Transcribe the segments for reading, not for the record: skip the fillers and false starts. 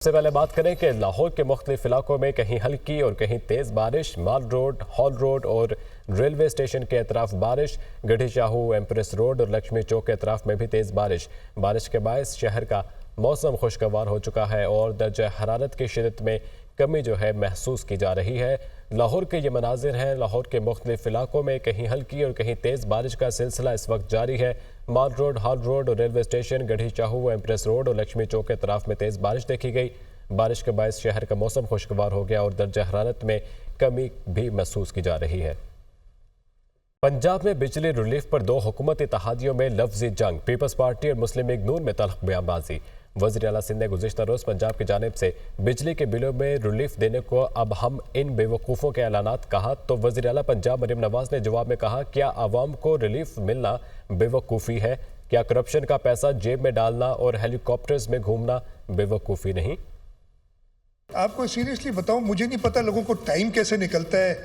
سب سے پہلے بات کریں کہ لاہور کے مختلف علاقوں میں کہیں ہلکی اور کہیں تیز بارش، مال روڈ، ہال روڈ اور ریلوے اسٹیشن کے اطراف بارش، گڑھی چاہو، ایمپریس روڈ اور لکشمی چوک کے اطراف میں بھی تیز بارش کے باعث شہر کا موسم خوشگوار ہو چکا ہے اور درجہ حرارت کی شدت میں کمی محسوس کی جا رہی ہے۔ لاہور کے یہ مناظر ہیں۔ لاہور کے مختلف علاقوں میں کہیں ہلکی اور کہیں تیز بارش کا سلسلہ اس وقت جاری ہے۔ مال روڈ، ہال روڈ اور ریلوے اسٹیشن، گڑھی چاہو، ایمپریس روڈ اور لکشمی چوک کے اطراف میں تیز بارش دیکھی گئی۔ بارش کے باعث شہر کا موسم خوشگوار ہو گیا اور درجہ حرارت میں کمی بھی محسوس کی جا رہی ہے۔ پنجاب میں بجلی ریلیف پر دو حکومت اتحادیوں میں لفظی جنگ، پیپلز پارٹی اور مسلم لیگ نون میں تلخ بیان بازی۔ وزیر اعلیٰ سندھ نے گزشتہ روز پنجاب کی جانب سے بجلی کے بلوں میں ریلیف دینے کو اب ہم ان بے وقوفوں کے اعلانات کہا تو وزیر اعلیٰ پنجاب مریم نواز نے جواب میں کہا، کیا عوام کو ریلیف ملنا بے وقوفی ہے؟ کیا کرپشن کا پیسہ جیب میں ڈالنا اور ہیلی کاپٹرز میں گھومنا بے وقوفی نہیں؟ آپ کو سیریسلی بتاؤں، مجھے نہیں پتا لوگوں کو ٹائم کیسے نکلتا ہے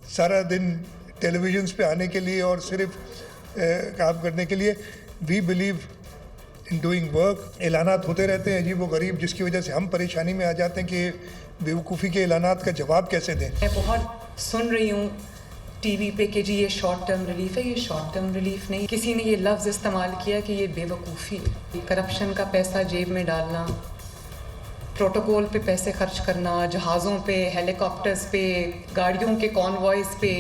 سارا دن ٹیلی ویژنز پہ آنے کے لیے اور صرف کام کرنے کے لیے۔ We believe in doing work. اعلانات ہوتے رہتے ہیں عجیب و غریب، جس کی وجہ سے ہم پریشانی میں آ جاتے ہیں کہ بے وقوفی کے اعلانات کا جواب کیسے دیں۔ میں بہت سن رہی ہوں ٹی وی پہ کہ جی یہ شارٹ ٹرم ریلیف ہے، یہ شارٹ ٹرم ریلیف نہیں۔ کسی نے یہ لفظ استعمال کیا کہ یہ بے وقوفی ہے۔ کرپشن کا پیسہ جیب میں ڈالنا، پروٹوکول پہ پیسے خرچ کرنا، جہازوں پہ، ہیلی کاپٹرز پہ، گاڑیوں کے کانوائز پہ،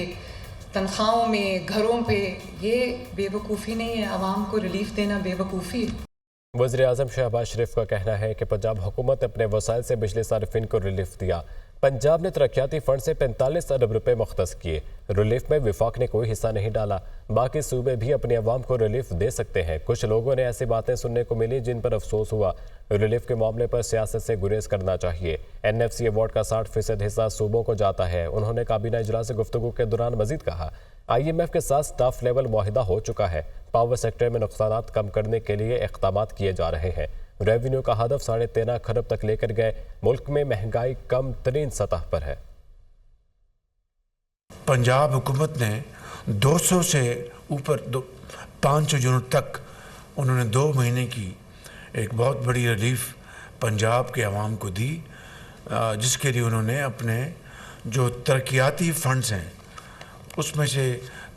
تنخواہوں میں، گھروں پہ، یہ بے وقوفی نہیں ہے۔ عوام کو ریلیف دینا بے وقوفی ہے۔ وزیر اعظم شہباز شریف کا کہنا ہے کہ پنجاب حکومت نے اپنے وسائل سے بجلی صارفین کو ریلیف دیا۔ پنجاب نے ترقیاتی فنڈ سے 45 ارب روپے مختص کیے۔ ریلیف میں وفاق نے کوئی حصہ نہیں ڈالا۔ باقی صوبے بھی اپنے عوام کو ریلیف دے سکتے ہیں۔ کچھ لوگوں نے ایسی باتیں سننے کو ملی جن پر افسوس ہوا۔ ریلیف کے معاملے پر سیاست سے گریز کرنا چاہیے۔ NFC ایوارڈ کا 60% حصہ صوبوں کو جاتا ہے۔ انہوں نے کابینہ اجلاس سے گفتگو کے دوران مزید کہا، IMF کے ساتھ سٹاف لیول معاہدہ ہو چکا ہے۔ پاور سیکٹر میں نقصانات کم کرنے کے لیے اقدامات کیے جا رہے ہیں۔ ریونیو کا ہدف 13.5 کھرب تک لے کر گئے۔ ملک میں مہنگائی کم ترین سطح پر ہے۔ پنجاب حکومت نے 200 سے اوپر 500 یونٹ تک انہوں نے 2 مہینے کی ایک بہت بڑی ریلیف پنجاب کے عوام کو دی، جس کے لیے انہوں نے اپنے جو ترقیاتی فنڈز ہیں اس میں سے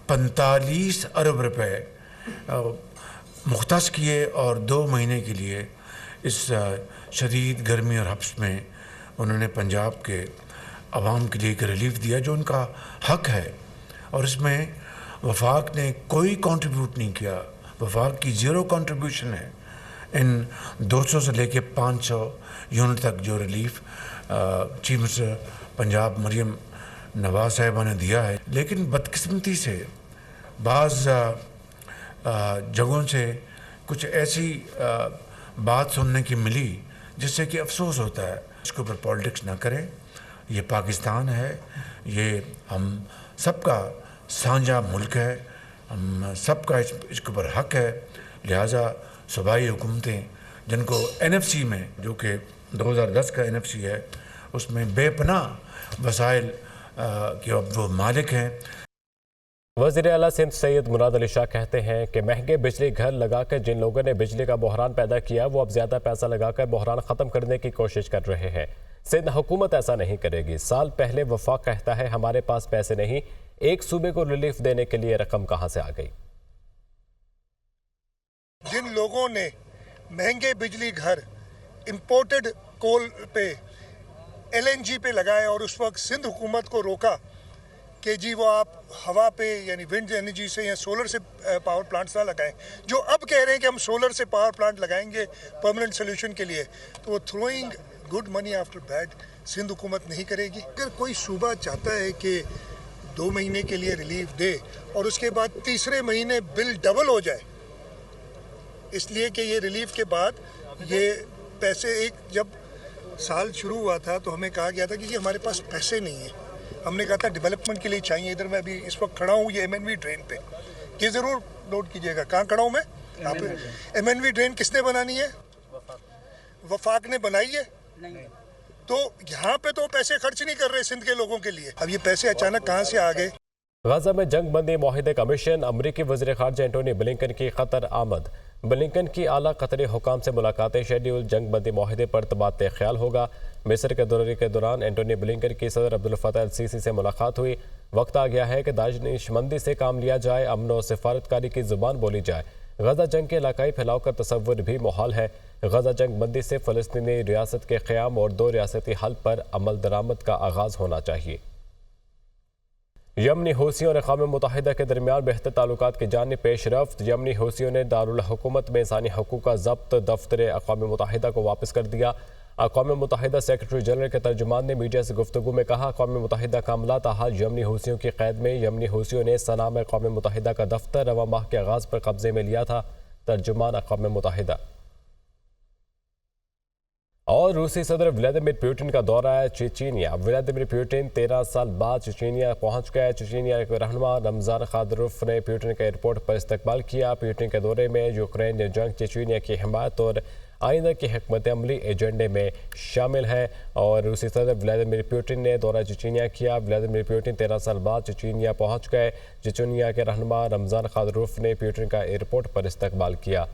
45 ارب روپے مختص کیے اور 2 مہینے کے لیے اس شدید گرمی اور حبس میں انہوں نے پنجاب کے عوام کے لیے ایک ریلیف دیا جو ان کا حق ہے۔ اور اس میں وفاق نے کوئی کنٹریبیوٹ نہیں کیا۔ وفاق کی 0 کنٹریبیوشن ہے ان 200 سے لے کے 500 یونٹ تک جو relief chief minister Punjab Maryam Nawaz صاحبہ نے دیا ہے۔ لیکن بدقسمتی سے بعض جگہوں سے کچھ ایسی بات سننے کی ملی جس سے کہ افسوس ہوتا ہے۔ اس کے اوپر پالیٹکس نہ کریں، یہ پاکستان ہے، یہ ہم سب کا سانجھا ملک ہے، ہم سب کا اس کے اوپر حق ہے۔ لہٰذا صوبائی حکومتیں جن کو NFC میں، جو کہ 2010 کا NFC ہے، اس میں بے پناہ وسائل کے اب وہ مالک ہیں۔ وزیر اعلیٰ سندھ سید مراد علی شاہ کہتے ہیں کہ مہنگے بجلی گھر لگا کر جن لوگوں نے بجلی کا بحران پیدا کیا وہ اب زیادہ پیسہ لگا کر بحران ختم کرنے کی کوشش کر رہے ہیں۔ سندھ حکومت ایسا نہیں کرے گی۔ سال پہلے وفاق کہتا ہے ہمارے پاس پیسے نہیں، ایک صوبے کو ریلیف دینے کے لیے رقم کہاں سے آ گئی؟ جن لوگوں نے مہنگے بجلی گھر امپورٹڈ کول پہ LNG پہ لگائے اور اس وقت سندھ حکومت کو روکا کہ جی وہ آپ ہوا پہ یعنی ونڈ انرجی سے یا سولر سے پاور پلانٹس نہ لگائیں، جو اب کہہ رہے ہیں کہ ہم سولر سے پاور پلانٹ لگائیں گے پرماننٹ سولوشن کے لیے، تو وہ throwing good money after bad Sindh حکومت نہیں کرے گی۔ اگر کوئی صوبہ چاہتا ہے کہ 2 مہینے کے لیے ریلیف دے اور اس کے بعد تیسرے مہینے بل ڈبل ہو جائے، اس لیے کہ یہ ریلیف کے بعد یہ پیسے، جب سال شروع ہوا تھا تو ہمیں کہا گیا تھا کہ ہمارے پاس پیسے نہیں ہیں، ہم نے کہا تھا ڈیولپمنٹ کے لیے چاہیے۔ ادھر میں ابھی اس وقت کھڑا ہوں یہ MNV ڈرین پہ، یہ ضرور نوٹ کیجیے گا کہاں کھڑا ہوں میں۔ MNV ڈرین کس نے بنانی ہے؟ وفاق نے بنائی ہے، تو یہاں پہ تو پیسے خرچ نہیں کر رہے سندھ کے لوگوں کے لیے۔ اب یہ پیسے اچانک کہاں سے آ گئے؟ غزہ میں جنگ بندی معاہدے کمیشن، امریکی وزیر خارجہ اینٹونی بلنکن کی قطر آمد۔ بلنکن کی اعلیٰ قطری حکام سے ملاقاتیں شیڈیول، جنگ بندی معاہدے پر تبادلہ خیال ہوگا۔ مصر کے دورے کے دوران اینٹونی بلنکن کی صدر عبدالفتاح السیسی سے ملاقات ہوئی۔ وقت آ گیا ہے کہ دانشمندی سے کام لیا جائے، امن و سفارتکاری کی زبان بولی جائے۔ غزہ جنگ کے علاقائی پھیلاؤ کا تصور بھی محال ہے۔ غزہ جنگ بندی سے فلسطینی ریاست کے قیام اور 2 ریاستی حل پر عمل درآمد کا آغاز ہونا چاہیے۔ یمنی حوثیوں اور اقوام متحدہ کے درمیان بہتر تعلقات کی جانب پیش رفت۔ یمنی حوثیوں نے دارالحکومت میں انسانی حقوق کا ضبط دفتر اقوام متحدہ کو واپس کر دیا۔ اقوام متحدہ سیکرٹری جنرل کے ترجمان نے میڈیا سے گفتگو میں کہا، اقوام متحدہ کا عملہ تاحال یمنی حوثیوں کی قید میں۔ یمنی حوثیوں نے صنعاء میں اقوام متحدہ کا دفتر رواں ماہ کے آغاز پر قبضے میں لیا تھا۔ ترجمان اقوام متحدہ۔ اور روسی صدر ولادیمیر پوٹن کا دورہ ہے چیچینیا۔ ولادیمیر پوٹن 13 سال بعد چیچینیا پہنچ گئے۔ چیچینیا کے رہنما رمضان قادروف نے پوٹن کے ایئرپورٹ پر استقبال کیا۔ پوٹن کے دورے میں یوکرین جنگ، چیچینیا کی حمایت اور آئندہ کی حکمت عملی ایجنڈے میں شامل ہے۔ اور روسی صدر ولادیمیر پوٹن نے دورہ چیچینیا کیا۔ ولادیمیر پوٹن 13 سال بعد چیچینیا پہنچ گئے۔ چیچینیا کے رہنما رمضان قادروف نے پوٹن کا ایئرپورٹ پر استقبال کیا۔